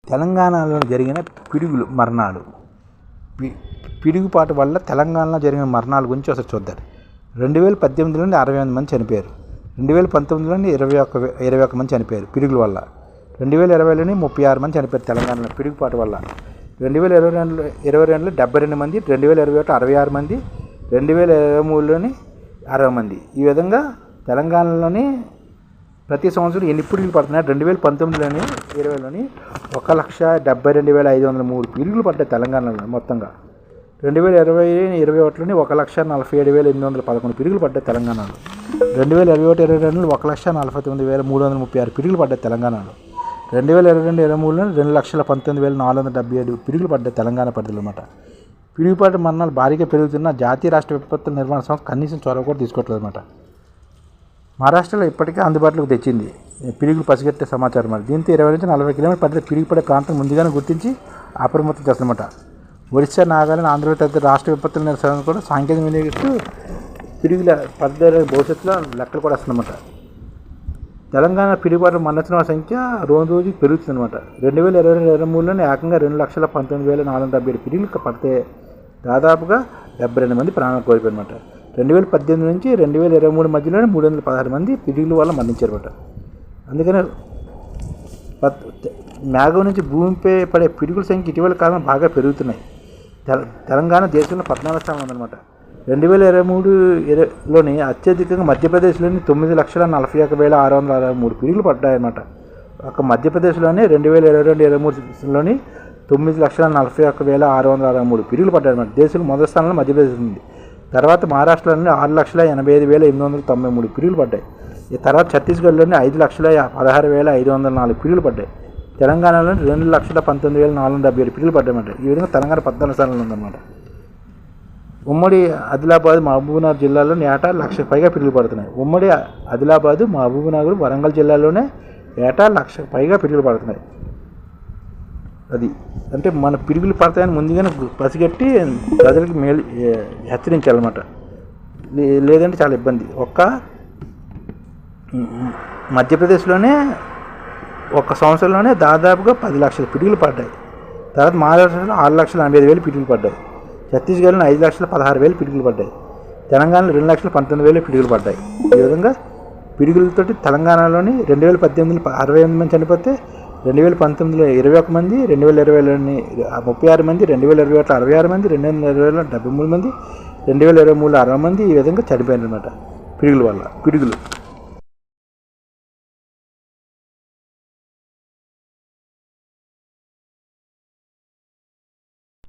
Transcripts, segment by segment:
తెలంగాణలో జరిగిన పిడుగులు మరణాలు. పిడుగుపాటు వల్ల తెలంగాణలో జరిగిన మరణాల గురించి ఒకసారి చూద్దాం. 2018లోని 68 మంది చనిపోయారు. 2019లోని 21 మంది చనిపోయారు పిడుగుల వల్ల. 2020లోని 36 మంది చనిపోయారు తెలంగాణలో పిడుగుపాటు వల్ల. 2022లో 72 మంది, 2021 66 మంది, 2023లోని 60 మంది. ఈ విధంగా తెలంగాణలోని ప్రతి సంవత్సరం ఎన్ని పిడుగులు పడుతున్నాయి? 2019లోని 20లోని 1,72,503 పిడుగులు పడ్డాయి తెలంగాణలో మొత్తంగా. 2020-21లోని 1,47,811 పిడుగులు పడ్డాయి తెలంగాణలో. 2021-22లో 1,49,336 పిడుగులు పడ్డాయి తెలంగాణలో. 2022-23లోని 2,19,477 పిడుగులు పడ్డాయి తెలంగాణ పరిధిలో అన్నమాట. పిడుగుపాటు మరణాలు భారీగా పెరుగుతున్న జాతీయ రాష్ట్ర విపత్తుల నిర్వహణ సంస్థ కనీసం చొరవ కూడా తీసుకోవట్లేదు అన్నమాట. మహారాష్ట్రలో ఇప్పటికే అందుబాటులోకి తెచ్చింది పిడుగులు పసిగట్టే సమాచారం. మరి దీంతో 20 నుంచి 40 కిలోమీటర్ పరిధి పిడుగు పడే ప్రాంతం ముందుగానే గుర్తించి అప్రమత్తం చేస్తుందన్నమాట. ఒడిశా, నాగాలాండ్, ఆంధ్రప్రదేశ్ తదితర రాష్ట్ర విపత్తుల నిర్వహణ కూడా సాంకేతిక వినియోగిస్తూ పిడుగుల పరిధి భవిష్యత్తులో లెక్కలు కూడా వస్తుందన్నమాట. తెలంగాణ పిడుగుపాటు మరణించిన సంఖ్య రోజు పెరుగుతుందన్నమాట. 2022-23లోనే ఏకంగా 2,19,477 పిడుగులు పడితే దాదాపుగా 72 మంది ప్రాణాలు కోల్పోయారన్నమాట. 2018 నుంచి 2023 మధ్యలోనే 316 మంది పిడుగుల వల్ల మరణించారన్నమాట. అందుకనే మేఘం నుంచి భూమిపై పడే పిడుగుల సంఖ్య ఇటీవల కాలంలో బాగా పెరుగుతున్నాయి. తెలంగాణ దేశంలో 14వ స్థానం ఉందన్నమాట. 2023లోని అత్యధికంగా మధ్యప్రదేశ్లోని 9,41,663 పిడుగులు పడ్డాయన్నమాట. ఒక మధ్యప్రదేశ్లోనే 2022-23లోని 9,41,663 పిడుగులు పడ్డాయన్నమాట. దేశంలో మొదటి స్థానంలో మధ్యప్రదేశ్ ఉంది. తర్వాత మహారాష్ట్రలోని 6,85,893 పిడుగులు పడ్డాయి. ఈ తర్వాత ఛత్తీస్గఢ్లోని 5,16,504 పిడుగులు పడ్డాయి. తెలంగాణలోని 2,19,477 పిడుగులు పడ్డాయన్నమాట. ఈ విధంగా తెలంగాణ 14వ స్థానంలో ఉందన్నమాట. ఉమ్మడి ఆదిలాబాద్, మహబూబ్నగర్ జిల్లాలోని ఏటా 1,00,000 పైగా పిడుగులు పడుతున్నాయి. ఉమ్మడి ఆదిలాబాద్, మహబూబ్నగర్, వరంగల్ జిల్లాలోనే ఏటా 1,00,000 పైగా పిడుగులు పడుతున్నాయి. అది అంటే మన పిడుగులు పడతాయని ముందుగానే పసిగట్టి ప్రజలకి మేలు హెచ్చరించాలన్నమాట. లేదంటే చాలా ఇబ్బంది. మధ్యప్రదేశ్లోనే ఒక సంవత్సరంలోనే దాదాపుగా 10 లక్షల పిడుగులు పడ్డాయి. తర్వాత మహారాష్ట్రలో 6,85,000 పిడుగులు పడ్డాయి. ఛత్తీస్గఢ్లో 5,16,000 పిడుగులు పడ్డాయి. తెలంగాణలో 2,19,000 పిడుగులు పడ్డాయి. ఈ విధంగా పిడుగులతోటి తెలంగాణలోని 2018లో 68 మంది చనిపోతే 2019లో 21 మంది, 2020లోని 36 మంది, 2021లో 66 మంది, 2020లో 73 మంది, 2023లో 60 మంది ఈ విధంగా చనిపోయారు అన్నమాట పిడుగుల వల్ల.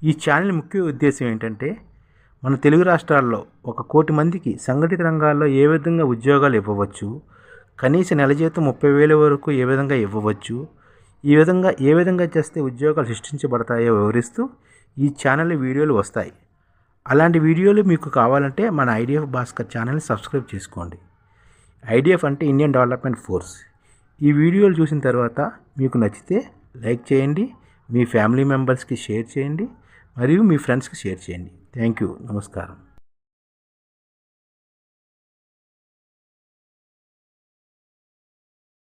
ఈ ఛానల్ ముఖ్య ఉద్దేశం ఏంటంటే మన తెలుగు రాష్ట్రాల్లో 1 కోటి మందికి సంఘటిత రంగాల్లో ఏ విధంగా ఉద్యోగాలు ఇవ్వవచ్చు, కనీస నెల జీతం 30,000 వరకు ఏ విధంగా ఇవ్వవచ్చు, ఏ విధంగా చేస్తే ఉద్యోగాలు సృష్టించబడతాయో వివరిస్తూ ఈ ఛానల్ వీడియోలు వస్తాయి. అలాంటి వీడియోలు మీకు కావాలంటే మన ఐడిఎఫ్ భాస్కర్ ఛానల్ని సబ్స్క్రైబ్ చేసుకోండి. ఐడిఎఫ్ అంటే ఇండియన్ డెవలప్మెంట్ ఫోర్స్. ఈ వీడియోలు చూసిన తర్వాత మీకు నచ్చితే లైక్ చేయండి, మీ ఫ్యామిలీ మెంబర్స్కి షేర్ చేయండి, మరియు మీ ఫ్రెండ్స్కి షేర్ చేయండి. Thank you. నమస్కారం.